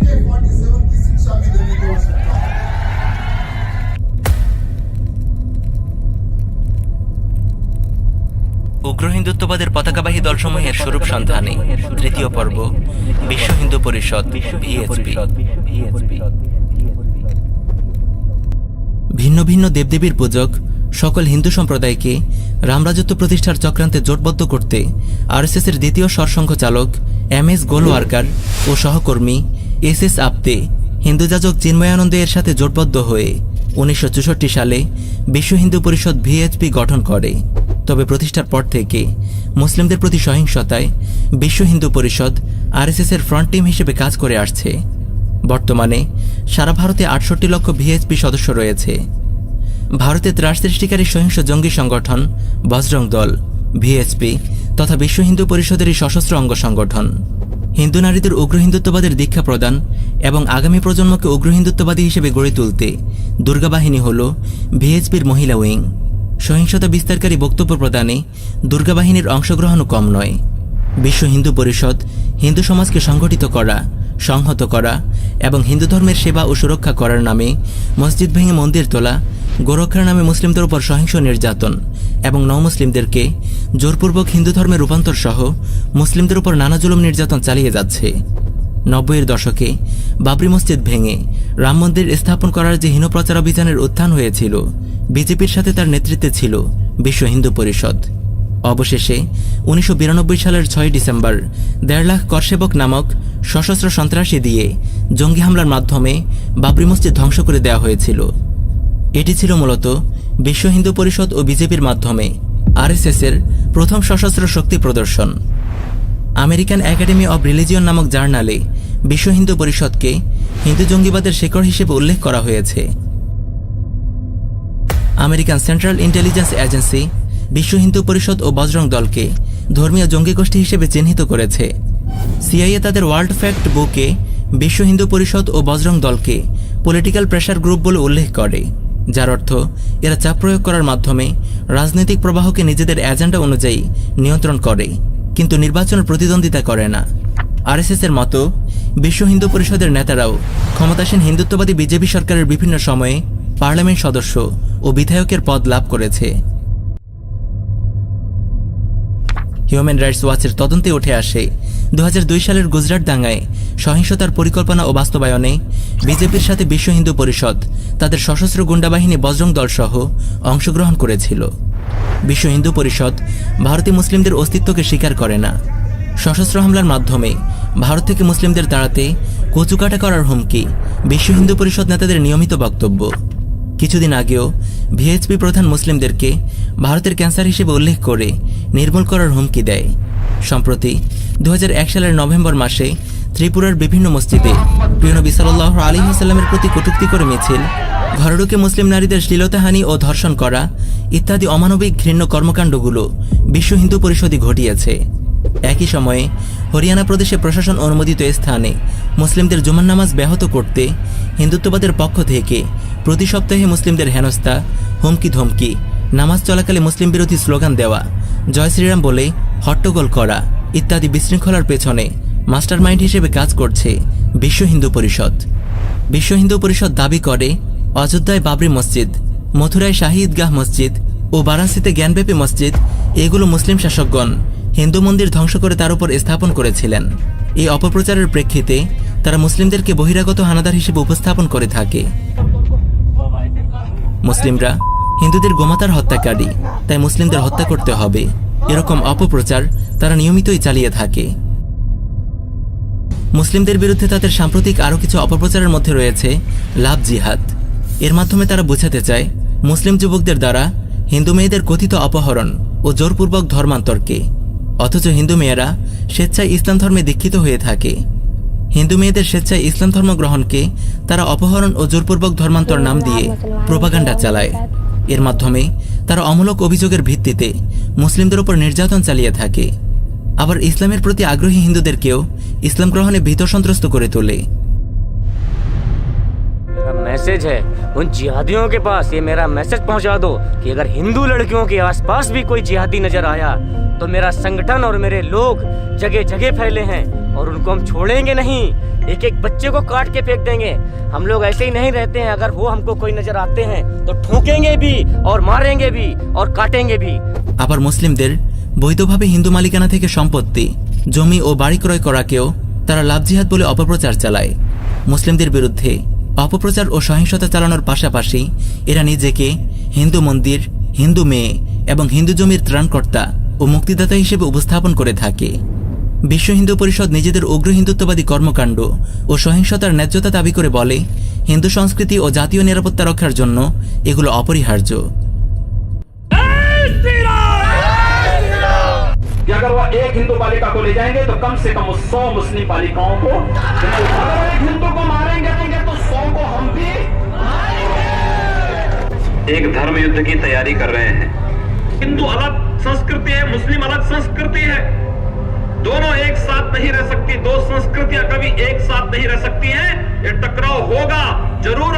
AK-47 की शिक्षा भी देने की आवश्यकता है। উগ্র হিন্দুত্ববাদের পতাকাবাহী দলসমূহের স্বরূপ সন্ধানে তৃতীয় পর্ব, বিশ্ব হিন্দু পরিষদ ভিএইচপি। ভিন্ন ভিন্ন দেবদেবীর পূজক সকল হিন্দু সম্প্রদায়কে রামরাজত্ব প্রতিষ্ঠার চক্রান্তে জোটবদ্ধ করতে আরএসএসের দ্বিতীয় সরসংঘ চালক MS গোলওয়ার্কার ও সহকর্মী SS আপতে হিন্দু যাজক চিন্ময়ানন্দ এর সাথে জোটবদ্ধ হয়ে 1964 সালে বিশ্ব হিন্দু পরিষদ ভিএইচপি গঠন করে। তবে প্রতিষ্ঠার পর থেকে মুসলিমদের প্রতি সহিংসতায় বিশ্ব হিন্দু পরিষদ আরএসএসের ফ্রন্ট টিম হিসেবে কাজ করে আসছে। বর্তমানে সারা ভারতে 68 লক্ষ ভিএইচপি সদস্য রয়েছে। ভারতে ত্রাস সৃষ্টিকারী সহিংস জঙ্গি সংগঠন বজরং দল, ভিএইচপি তথা বিশ্ব হিন্দু পরিষদেরই সশস্ত্র অঙ্গ সংগঠন। হিন্দু নারীদের উগ্র হিন্দুত্ববাদের দীক্ষা প্রদান এবং আগামী প্রজন্মকে উগ্র হিন্দুত্ববাদী হিসেবে গড়ে তুলতে দুর্গা বাহিনী হল ভিএইচপির মহিলা উইং। সহিংসতা বিস্তারকারী বক্তব্য প্রদানে দুর্গা বাহিনীর অংশগ্রহণও কম নয়। বিশ্ব হিন্দু পরিষদ হিন্দু সমাজকে সংগঠিত করা, সংহত করা এবং হিন্দু ধর্মের সেবা ও সুরক্ষা করার নামে মসজিদ ভেঙে মন্দির তোলা, গোরক্ষার নামে মুসলিমদের উপর সহিংস নির্যাতন এবং নমুসলিমদেরকে জোরপূর্বক হিন্দু ধর্মে রূপান্তর সহ মুসলিমদের উপর নানা জুলুম নির্যাতন চালিয়ে যাচ্ছে। 90-এর দশকে বাবরি মসজিদ ভেঙে রাম মন্দির স্থাপন করার যে হীন প্রচার অভিযানের উত্থান হয়েছিল, বিজেপির সাথে তার নেতৃত্বে ছিল বিশ্ব হিন্দু পরিষদ। অবশেষে 1992 সালের 6 ডিসেম্বর 1.5 লাখ করসেবক নামক সশস্ত্র সন্ত্রাসী দিয়ে জঙ্গি হামলার মাধ্যমে বাবরি মসজিদ ধ্বংস করে দেওয়া হয়েছিল। এটি ছিল মূলত বিশ্ব হিন্দু পরিষদ ও বিজেপির মাধ্যমে আরএসএসের প্রথম সশস্ত্র শক্তি প্রদর্শন। আমেরিকান একাডেমি অব রিলিজিয়ন নামক জার্নালে বিশ্ব হিন্দু পরিষদকে হিন্দু জঙ্গিবাদের শেকড় হিসেবে উল্লেখ করা হয়েছে। আমেরিকান সেন্ট্রাল ইন্টেলিজেন্স এজেন্সি বিশ্ব হিন্দু পরিষদ ও বজরং দলকে ধর্মীয় জঙ্গি গোষ্ঠী হিসেবে চিহ্নিত করেছে। সিআইএ তাদের ওয়ার্ল্ড ফ্যাক্ট বুকে বিশ্ব হিন্দু পরিষদ ও বজরং দলকে পলিটিক্যাল প্রেশার গ্রুপ বলে উল্লেখ করে, যার অর্থ এরা চাপ প্রয়োগ করার মাধ্যমে রাজনৈতিক প্রবাহকে নিজেদের এজেন্ডা অনুযায়ী নিয়ন্ত্রণ করে, কিন্তু নির্বাচনের প্রতিদ্বন্দ্বিতা করে না। আরএসএসের মতো বিশ্ব হিন্দু পরিষদের নেতারাও ক্ষমতাসীন হিন্দুত্ববাদী বিজেপি সরকারের বিভিন্ন সময়ে পার্লামেন্ট সদস্য ও বিধায়কের পদ লাভ করেছে। হিউম্যান রাইটস ওয়াচের তদন্তে উঠে আসে 2002 সালের গুজরাট দাঙ্গায় সহিংসতার পরিকল্পনা ও বাস্তবায়নে বিজেপির সাথে বিশ্ব হিন্দু পরিষদ তাদের সশস্ত্র গুন্ডাবাহিনী বজরং দল সহ অংশগ্রহণ করেছিল। বিশ্ব হিন্দু পরিষদ ভারতীয় মুসলিমদের অস্তিত্বকে স্বীকার করে না। সশস্ত্র হামলার মাধ্যমে ভারত থেকে মুসলিমদের তাড়াতে কচুকাটা করার হুমকি বিশ্ব হিন্দু পরিষদ নেতাদের নিয়মিত বক্তব্য। কিছুদিন আগেও ভিএইচপি প্রধান মুসলিমদেরকে ভারতের ক্যান্সার হিসেবে উল্লেখ করে নির্মূল করার হুমকি দেয়। সম্প্রতি 2001 সালের নভেম্বর মাসে ত্রিপুরার বিভিন্ন মসজিদে প্রিয় নবী সাল্লাল্লাহু আলাইহি ওয়াসাল্লামের প্রতি কটূক্তি করে মিছিল, ঘরে ঢুকে মুসলিম নারীদের শ্লীলতাহানি ও ধর্ষণ করা ইত্যাদি অমানবিক ঘৃণ্য কর্মকাণ্ডগুলো বিশ্ব হিন্দু পরিষদই ঘটিয়েছে। একই সময়ে হরিয়ানা প্রদেশে প্রশাসন অনুমোদিত স্থানে মুসলিমদের জুমার নামাজ ব্যাহত করতে হিন্দুত্ববাদের পক্ষ থেকে প্রতি সপ্তাহে মুসলিমদের হেনস্থা, হুমকি ধমকি, নামাজ চলাকালে মুসলিম বিরোধী স্লোগান দেওয়া, জয় শ্রীরাম বলে হট্টগোল করা ইত্যাদি বিশৃঙ্খলার পেছনে মাস্টারমাইন্ড হিসেবে কাজ করছে বিশ্ব হিন্দু পরিষদ। বিশ্ব হিন্দু পরিষদ দাবি করে অযোধ্যায় বাবরি মসজিদ, মথুরায় শাহী ঈদগাহ মসজিদ ও বারাণসীতে জ্ঞানব্যাপী মসজিদ এগুলো মুসলিম শাসকগণ হিন্দু মন্দির ধ্বংস করে তার উপর স্থাপন করেছিলেন। এই অপপ্রচারের প্রেক্ষিতে তারা মুসলিমদেরকে বহিরাগত হানাদার হিসেবে উপস্থাপন করে থাকে। মুসলিমরা হিন্দুদের গোমাতার হত্যাকারী, তাই মুসলিমদের হত্যা করতে হবে, এরকম অপপ্রচার তারা নিয়মিতই চালিয়ে থাকে। মুসলিমদের বিরুদ্ধে তাদের সাম্প্রতিক আরও কিছু অপপ্রচারের মধ্যে রয়েছে লাভ জিহাদ। এর মাধ্যমে তারা বোঝাতে চায় মুসলিম যুবকদের দ্বারা হিন্দু মেয়েদের কথিত অপহরণ ও জোরপূর্বক ধর্মান্তরকে, অথচ হিন্দু মেয়েরা স্বেচ্ছায় ইসলাম ধর্মে দীক্ষিত হয়ে থাকে। হিন্দু মেয়েদের স্বেচ্ছায় ইসলাম ধর্ম গ্রহণকে তারা অপহরণ ও জোরপূর্বক ধর্মান্তর নাম দিয়ে প্রোপাগান্ডা চালায়। এর মাধ্যমে তারা অমূলক অভিযোগের ভিত্তিতে মুসলিমদের উপর নির্যাতন চালিয়ে থাকে। আবার ইসলামের প্রতি আগ্রহী হিন্দুদেরকেও ইসলাম গ্রহণে ভীত সন্ত্রস্ত করে তোলে। मैसेज है उन जिहादियों के पास, ये मेरा मैसेज पहुंचा दो कि अगर हिंदू लड़कियों के आसपास भी कोई जिहादी नजर आया तो मेरा संगठन और मेरे लोग जगह जगह फैले हैं, और उनको हम छोड़ेंगे नहीं। एक एक बच्चे को काट के फेंक देंगे। हम लोग ऐसे ही नहीं रहते हैं। अगर वो हमको कोई नजर आते हैं तो ठोकेंगे भी और मारेंगे भी और काटेंगे भी। আবার মুসলিমদের বৈধভাবে হিন্দু মালিকানা থেকে সম্পত্তি, জমি ও বাড়ি ক্রয় করাকেও তারা লাভ জিহাদ বলে অপপ্রচার চালায়। মুসলিমদের বিরুদ্ধে অপপ্রচার ও সহিংসতা চালানোর পাশাপাশি এরা নিজেকে হিন্দু মন্দির, হিন্দু মেয়ে এবং হিন্দু জমির ত্রাণকর্তা ও মুক্তিদাতা হিসেবে উপস্থাপন করে থাকে। বিশ্ব হিন্দু পরিষদ নিজেদের উগ্র হিন্দুত্ববাদী কর্মকাণ্ড ও সহিংসতার ন্যায্যতা দাবি করে বলে, হিন্দু সংস্কৃতি ও জাতীয় নিরাপত্তা রক্ষার জন্য এগুলো অপরিহার্য। कि अगर वो एक हिंदू बालिका को ले जाएंगे तो कम से कम 100 मुस्लिम बालिकाओं को, अगर एक हिंदू को मारेंगे तो 100 को हम भी एक धर्म युद्ध की तैयारी कर रहे हैं। हिंदू अलग संस्कृति है, मुस्लिम अलग संस्कृति है, दोनों एक साथ नहीं रह सकती। दो संस्कृतियां कभी एक साथ नहीं रह सकती हैं। ये टकराव होगा, जरूर